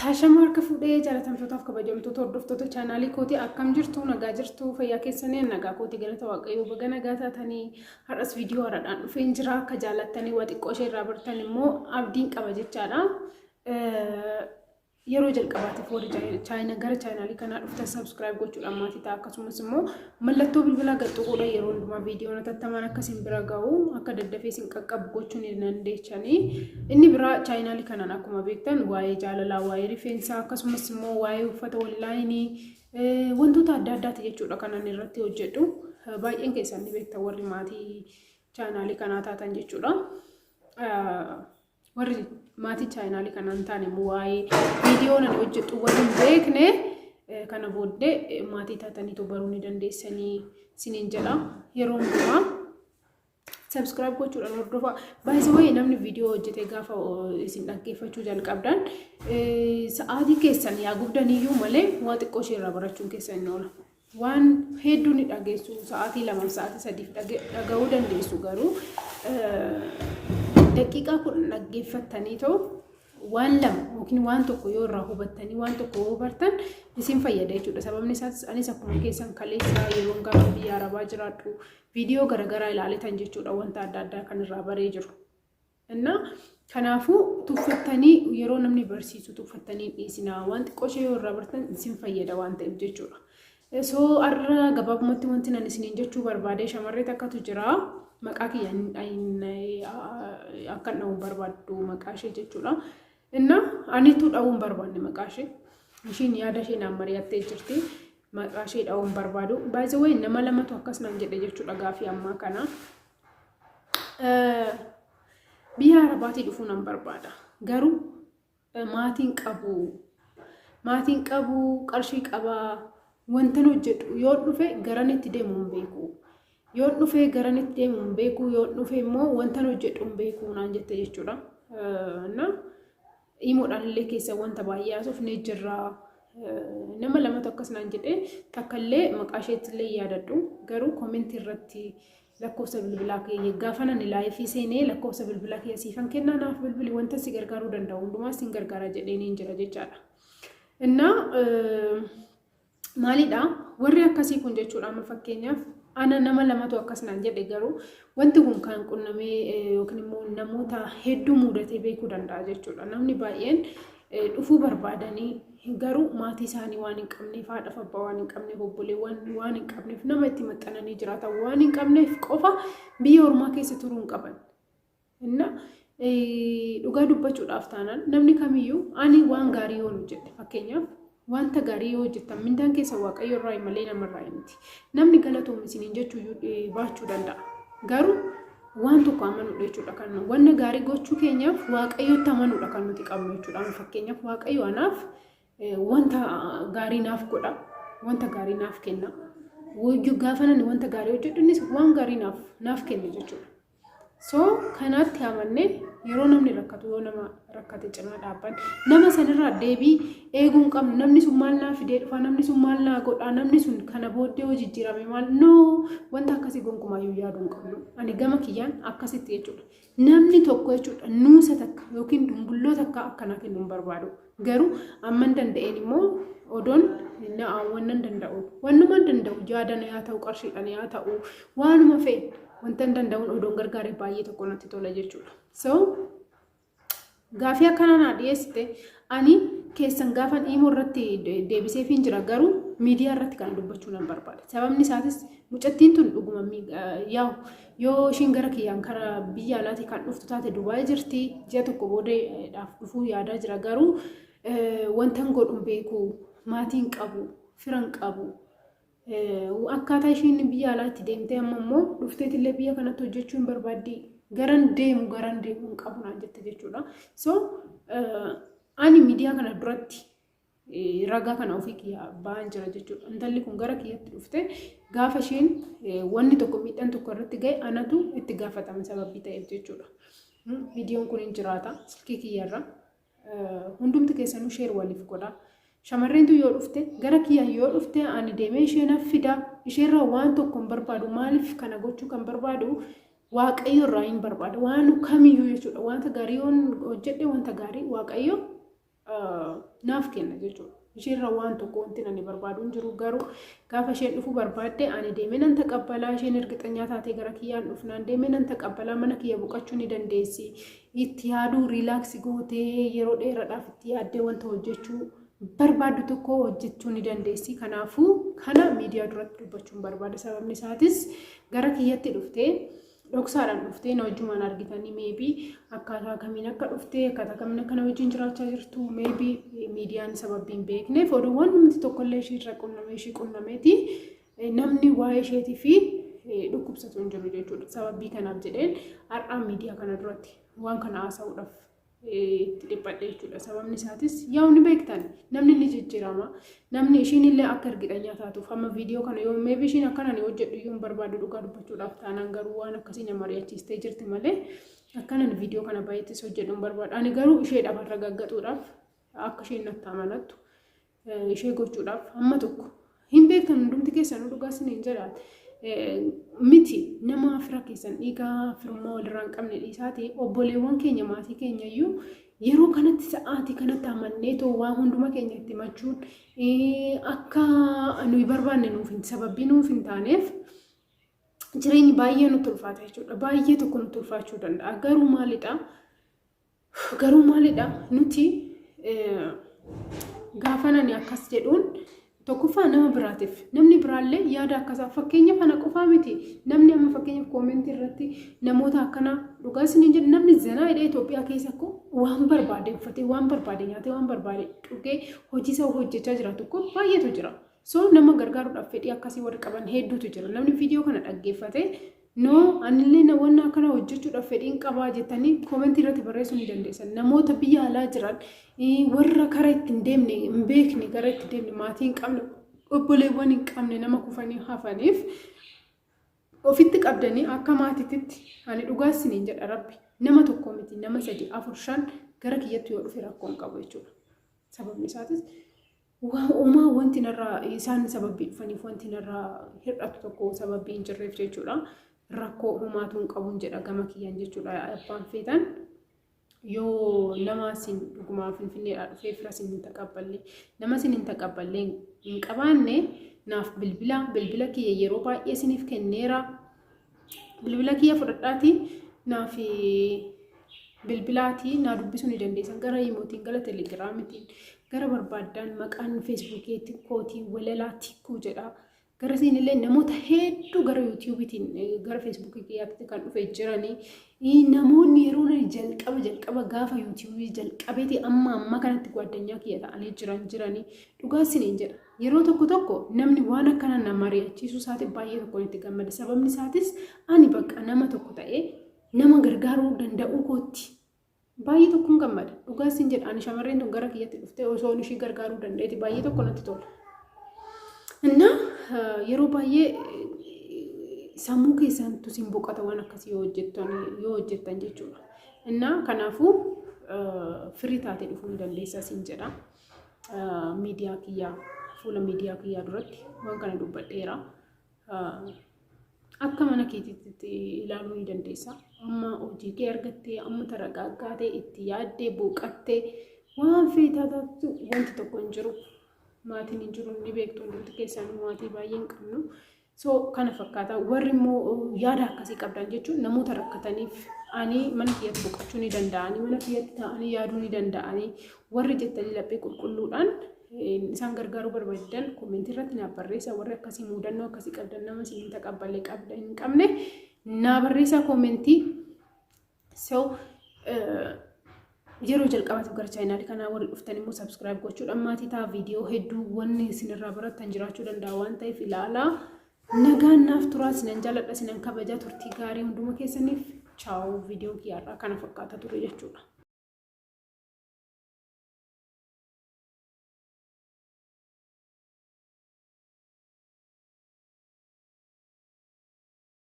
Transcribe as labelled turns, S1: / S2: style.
S1: Hashama harka fuudhee jaalatamtootaaf kabajamtoota hordoftoota chaanaalii kootii akkam jirtu nagaa jirtu fayyaa keessanii nagaa kootii galata waaqayyoo baga nagaa taatanii har'as viidiyoo haaradhaan dhufeen jira akka jaalattanii waa xiqqoo ishee irraa bartan immoo abdiin qaba jechaadha. Yeroo jalqabaatiif warri gara chaanaalii kanaa dhuftan subscribe gochuudhaan maatii ta'a akkasumas immoo mallattoo bilbilaa gadxuquudha yeroo hundumaa viidiyoon tattamaan akkasiin bira ga'u akka daddafee isin qaqqabu gochuun ni dandeechanii. Inni biraa chaanaalii kanaan akkuma beektan waa'ee jaalalaa waa'ee rifeensaa akkasumas immoo waa'ee uffata onlaayinii wantoota adda addaati jechuudha kanan irratti hojjedhu. Baay'een keessan ni beektan warri maatii chaanaalii kanaa taatan jechuudha. Warri maatii chaanaalii kanaan taane waa'ee viidiyoo nan hojjedhu warri beekne kana booddee maatii taataniitu baruu ni dandeessanii siniin jedha. Yeroo hundumaa subscribe gochuudhaan hordofaa. By the way namni viidiyoo hojjete gaafa isin dhaggeeffachuu jalqabdan sa'aatii keessan yaa gubdaniyyuu malee waa xiqqoo ishee irraa barachuun keessan ni oola. Waan hedduu ni dhageessu sa'aatii 2 sa'aatii 3 dhaga'uu dandeessu garuu daqiiqaa kudhan dhaggeeffattanii ta'u waan lama yookiin waan tokko yoo irraa hubattanii waan tokko yoo bartan isin fayyada jechuudha. Sababni isaas anis akkuma keessan kaleessa yeroo gara biyya Arabaa jiraadhu viidiyoo garagaraa ilaaletan jechuudha wanta adda addaa kan irraa baree jiru. Kanaafuu tuffattanii yeroo namni barsiisu tuffattanii dhiisinaa waan xiqqoo ishee yoo irraa bartan isin fayyada waan ta'eef jechuudha. So arra gabaabumatti wanti nan isiniin jechuu barbaade shamarree takkatu jira. Maqaa kiyyaan akka dha'uun barbaaddu maqaa ishee jechuudha. Anitu dha'uun barbaanne maqaa ishee. Ishiin yaada ishee naan mari'attee jirti. Maqaa ishee dha'uun barbaadu. By the way nama lamatu akkas naan jedhe jechuudha gaafii ammaa kana. Biyya Arabaatii dhufuu nan barbaada. Garuu maatiin qabu qarshii qabaa wanta hojjedhu yoo dhufe garan itti deemu hin beeku. Yoo dhufe garan itti deemu hin beeku yoo dhufe immoo wanta hojjedhu hin beeku naan jette jechuudha. Imoodhaan illee keessa wanta baay'ee haasofnee jirra. Nama lamatu akkas naan jedhe takkallee maqaa isheetti illee yaadadhu garuu koomentii irratti lakkoofsa bilbilaa kee gaafa nan laayifii seenee lakkoofsa bilbilaa kee siifan kennaa naaf bilbili wanta si gargaaruu danda'u hundumaa sin gargaara jedheen jira jechaadha. Maalidha warri akkasii kun jechuudha amma fakkeenyaaf ana nama lamatu akkas naan jedhe garuu wanti kun kan qunnamee yookiin immoo namoota hedduu mudatee beekuu danda'a jechuudha. Namni baay'een dhufuu barbaadanii garuu maatii isaanii waan hin qabneef haadha abbaa waan hin qabneef obboleewwan waan hin qabneef nama itti maxxananii jiraatan waan hin qabneef qofa biyya ormaa keessa turuu hin qaban. Dhugaa dubbachuudhaaf taanaan namni kamiyyuu ani waan gaarii yoo hojjedhe fakkeenyaaf wanta gaarii yoo hojjettan mindaan keessa waaqayyo irraa malee namarraa miti. Namni galatoom isiniin jechuu baachuu danda'a. Garuu waan tokko amanuudha jechuudha kan wanna gaarii gochuu keenyaaf waaqayyotti amanuudha kan nuti qabnu jechuudha. Fakkeenyaaf waaqayyo anaaf wanta gaarii naaf godha, wanta gaarii naaf kenna. Gaafa nan wanta gaarii hojjedhu innis waan gaarii naaf kenna jechuudha. So kanaatti amannee yeroo namni rakkatu yoo nama rakkate cinaa dhaabban nama sanirraa deebii eeguu hin qabnu. Namni sun maal naa fidee dhufa, namni sun maal naa godha, namni sun kana booddee hoo jijjiirame maal wanta akkasii gonkumaayuu yaaduu hin qabnu. Ani gama kiyyaan akkasitti jechuudha. Namni tokko jechuudha nuusa takka yookiin dumbulloo takka akkanaa kennuu hin barbaadu. Garuu amman danda'een immoo odoon waan danda'u wannuma danda'u yaadan yaa ta'u qarshiidhaan yaa ta'u waanuma fe'e wanta danda'uun odoon gargaaree baay'ee tokko natti tola jechuudha. So gaafii akkanaa naa dhiyeessite ani keessan gaafan imo irratti deebiseefiin jira garuu miidiyaa irratti kan dubbachuu nan barbaada. Sababni isaatis mucattiin tun dhuguma yoo ishiin gara kiyyaan kara biyya alaatii kan dhuftu taate Dubaay jirti ji'a tokko boodeedhaaf dhufuu yaadaa jira garuu wantan godhuun beeku maatiin qabu firan qabu. Akkaataa ishiin biyya alaatti deemtee amma immoo dhufteetillee biyya kanatti hojjechuu hin barbaaddi garan deemu hin qabu naan jette jechuudha. So ani miidiyaa kana duratti ragaa kana ofii kiyyaa ba'an jira jechuudha. Intalli kun gara kiyyatti dhufte gaafa ishiin wanni tokko miidhaan tokko irratti ga'e anatu itti gaafatama sababii ta'eef jechuudha. Viidiyoon kun hin jiraata silkii kiyyarra hundumti keessanuu sheer waliif godha. Shamarreentu yoo dhufte gara kiyyaan yoo dhufte ani deemee isheen affida isheerraa waan tokko hin barbaadu maaliif kana gochuu kan barbaadu waaqayyo irraa hin barbaada waan kamiyyuu jechuudha. Wanta gaarii hojjedhe wanta gaarii waaqayyo naaf kenna jechuudha. Isheen waan tokko wanti ani barbaadu hin jiru garuu gaafa isheen dhufu barbaadde ani deemee nan taqabbalaa isheen ergixanyaa taatee gara kiyyaan dhufnaan deemee nan taqabbalaa mana kiyya boqachuu ni dandeessi itti yaaduu riilaaksii gootee yeroo dheeraadhaaf itti yaaddee wanta hojjechuu barbaadu tokko hojjechuu ni dandeessi. Kanaafuu kana miidiyaa duratti dubbachuun barbaada. Sababni isaatis gara kiyyatti dhuftee dhoksaadhaan dhuftee na wajjumaan argitanii meebii akkaataa kamiin akka dhuftee akkaataa kamiin akka na wajjin jiraachaa jirtu meebii miidiyaan sababiin beekneef oduuwwan namti tokkollee ishiirra qunnamee ishii qunnameeti namni waa'ee isheetii fi dhukkubsatu hin jiru jechuudha. Sababii kanaaf jedheen har'aan miidiyaa kana duratti waan kana haasa'uudhaaf itti dhiphadhe jechuudha. Sababni isaatis yaa'u beektan namni ni jijjiirama. Namni ishiin illee akka ergixanyaa taatuuf amma viidiyoo kana yoo meebii ishiin akkana ni hojjedhu iyyuu barbaadu dhugaa dubbachuudhaaf taanaan garuu waan akkasii nama mari'achiistee jirti malee akkanan viidiyoo kana baay'eettis hojjedhu barbaadu. Ani garuu isheedhaaf irra gaggaxuudhaaf akka isheen natti amanattu ishee gochuudhaaf amma tokko hin beektan hundumti keessanuu dhugaa isiniin jedhaan. Miti nama fira keessan dhiigaa firummaa walirraa hin qabne dhiisaati obboleewwan keenya maatii keenya iyyuu yeroo kanatti sa'aatii kanatti amannee too waan hunduma keenya itti machuun akka nuyi barbaanne nuuf hin sababii nuuf hin taaneef jireenyi baay'ee nutti ulfaata jechuudha. Baay'ee tokko nutti ulfaachuu danda'a. Garuu maalidha nuti gaafa nani akkas jedhuun tokkoffaa nama biraatiif namni biraallee yaada akkasaa fakkeenya kana qofaa miti namni amma fakkeenyaaf koomentii irratti namoota akkana dhugaa isiniin jedhu namni zanaa hidhee Itoophiyaa keessa ko waan barbaade uffatee waan barbaade nyaatee waan barbaade dhugee hojii isaa hojjechaa jira tokko baay'eetu jira. So nama gargaaruudhaaf fedhii akkasii warri qaban hedduutu jira. Namni viidiyoo kana dhaggeeffate no anillee waan akkana hojjechuudhaaf fedhiin qabaa jettanii koomentii irratti barreessuu ni dandeessan. Namoota biyya alaa jiran warra karaa ittiin deemne hin beekne karaa ittiin deemne maatii hin qabne obboleewwan hin qabne nama kufanii hafaniif ofitti qabdanii akka maatiitti ani dhugaa isiniin jedha rabbi nama tokko miti nama 3 4 5 gara kiyyatti yoo dhufe rakkoo hin qabu jechuudha. Sababni isaatis uumaa wanti narraa isaan sababii dhufaniif wanti narraa hir'atu tokko sababii hin jirreef jechuudha. Rakkoo uumaatu hin qabu jedha gama kiyyaan jechuudha. Abbaan feetan yoo nama sin dhugumaa finfinneedhaa dhufee fira sin hin taqabballe nama sin hin taqabballe hin qabaanne naaf bilbila kiyya yeroo baay'ee siniif kenneera. Bilbila kiyya fudhadhaati naaf bilbilaati naa dubbisuu ni dandeessan gara imootiin gara telegiraamitiin gara barbaaddaan maqaan feesbuukiitti kootii walalaa tikkuu jedha. Gara siinillee namoota hedduu gara yuutuubiitiin gara feesbuukii kiyyaatti kan dhufee jiranii namoonni yeroo jalqaba gaafa yuutuubii jalqabeeti amma kanatti gwaaddanyaa kiyya ta'anii jiranii dhugaa isiniin jedha. Yeroo tokko namni waan akkana nama mari'achiisuu isaatiif baay'ee tokko itti gammada. Sababni isaatis ani bakka nama tokko ta'ee nama gargaaruu danda'uu kootti baay'ee tokko hin gammada. Dhugaa isiniin jedha ani shamarreen tun gara kiyyatti dhuftee osoo ishii gargaaruu danda'eeti baay'ee tokko natti tola. እና yeroo baay'ee sammuu keessantu sin boqota waan akkasii yoo hojjettan jechuudha. እና kanaafuu firii taatee dhufuu ni dandeessa sin jedha. Miidiyaa kiyyaa fuula miidiyaa kiyyaa duratti waan kana dubbadheera. Akka mana keetiitti ilaaluu ni dandeessa. Amma hojii kee argattee amma taragaaggaatee itti yaaddee boqattee waan feetaatu wanti tokko hin jiru. Maatiin hin jiru ni beektu hundi keessan maatii baay'ee hin qabnu. So kana fakkaata warri immoo yaada akkasii qabdan jechuun namoota rakkataniif ani mana kiyyatti boqachuu ni danda'anii mana kiyyatti taa'anii yaaduu ni danda'anii warri jettanii laphee qulqulluudhaan isaan gargaaruu barbaadan koomentii irratti naa barreessa. Warri akkasii muudannoo akkasii qabdan nama isin taqabbalee qabdan hin qabne naa barreessa koomentii. So yeroo jalqabaatiif gara chaayinaali kanaa warri dhuftan immoo subscribe gochuudhaan maatii ta'a viidiyoo hedduu wanni isinirraa barattan jiraachuu danda'a waan ta'eef ilaalaa. Nagaan naaf turaa sinan jaaladha sinan kabajaa turtii gaarii hunduma keessaniif chaawu viidiyoo kiyyaarraa kana fakkaata ture jechuudha.